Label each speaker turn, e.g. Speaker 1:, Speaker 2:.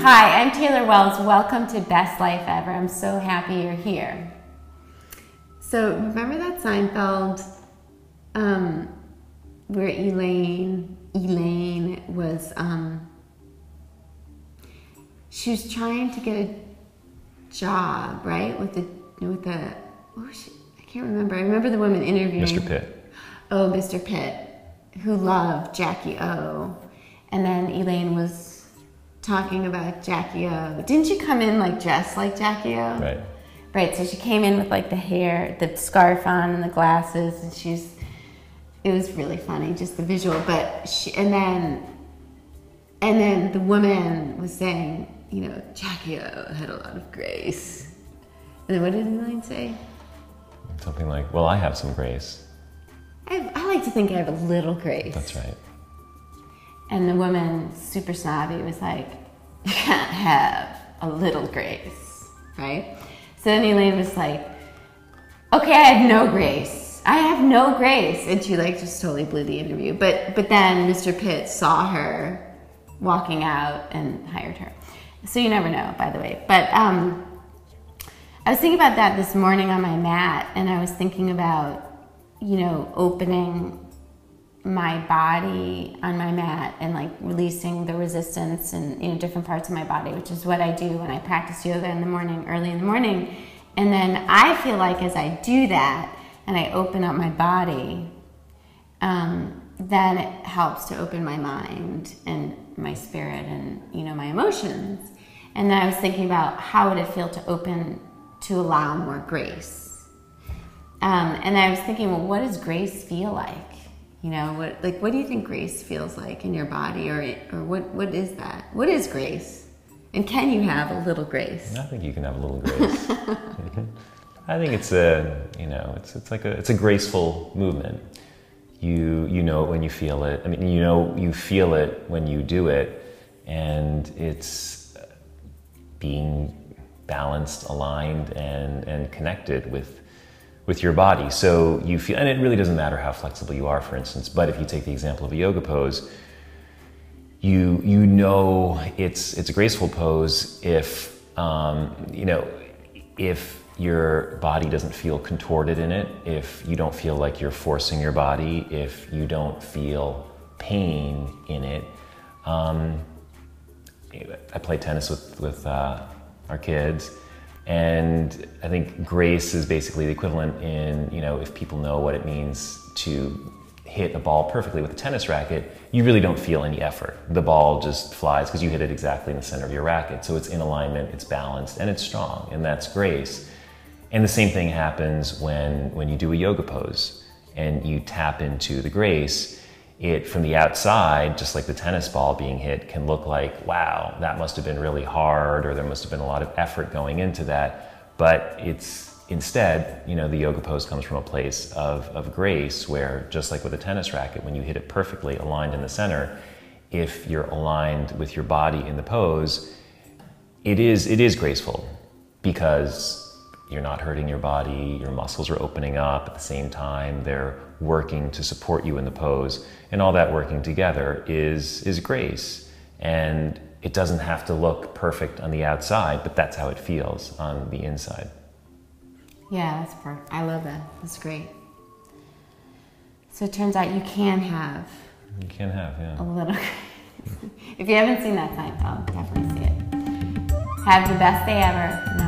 Speaker 1: Hi, I'm Taylor Wells. Welcome to Best Life Ever. I'm so happy you're here. So remember that Seinfeld where Elaine was, she was trying to get a job, right? With the what was she? I can't remember. I remember the woman interviewing
Speaker 2: Mr. Pitt.
Speaker 1: Oh, Mr. Pitt, who loved Jackie O. And then Elaine was talking about Jackie O. Didn't she come in like dressed like Jackie O?
Speaker 2: Right.
Speaker 1: Right, so she came in with like the hair, the scarf on and the glasses, and it was really funny, just the visual. But and then the woman was saying, you know, Jackie O had a lot of grace. And then what did Elaine say?
Speaker 2: Something like, well, I have some grace.
Speaker 1: I like to think I have a little grace.
Speaker 2: That's right.
Speaker 1: And the woman, super snobby, was like, you can't have a little grace, right? So then Elaine was like, okay, I have no grace. I have no grace. And she like just totally blew the interview. But then Mr. Pitt saw her walking out and hired her. So you never know, by the way. But I was thinking about that this morning on my mat, and I was thinking about, you know, opening my body on my mat and like releasing the resistance in, you know, different parts of my body, which is what I do when I practice yoga in the morning, early in the morning. And then I feel like as I do that and I open up my body, then it helps to open my mind and my spirit and, you know, my emotions. And then I was thinking about how would it feel to allow more grace. And I was thinking, well, what does grace feel like? You know, what do you think grace feels like in your body, or what is that? What is grace? And can you have a little grace?
Speaker 2: I think you can have a little grace. I think it's a graceful movement. You know it when you feel it. I mean, you feel it when you do it, and it's being balanced, aligned, and connected with your body. So you feel, and it really doesn't matter how flexible you are, for instance, but if you take the example of a yoga pose, you know it's a graceful pose if, if your body doesn't feel contorted in it, if you don't feel like you're forcing your body, if you don't feel pain in it. I play tennis with our kids, and I think grace is basically the equivalent in, you know, if people know what it means to hit a ball perfectly with a tennis racket, you really don't feel any effort. The ball just flies because you hit it exactly in the center of your racket. So it's in alignment, it's balanced, and it's strong, and that's grace. And the same thing happens when you do a yoga pose and you tap into the grace. It, from the outside, just like the tennis ball being hit, can look like, wow, that must have been really hard, or there must have been a lot of effort going into that. But it's instead, you know, the yoga pose comes from a place of grace, where just like with a tennis racket, when you hit it perfectly aligned in the center, if you're aligned with your body in the pose, it is graceful, because you're not hurting your body, your muscles are opening up at the same time, they're working to support you in the pose, and all that working together is grace. And it doesn't have to look perfect on the outside, but that's how it feels on the inside.
Speaker 1: Yeah, that's perfect. I love that. That's great. So it turns out you can have.
Speaker 2: You can have, yeah.
Speaker 1: A little. If you haven't seen that Seinfeld, definitely see it. Have the best day ever.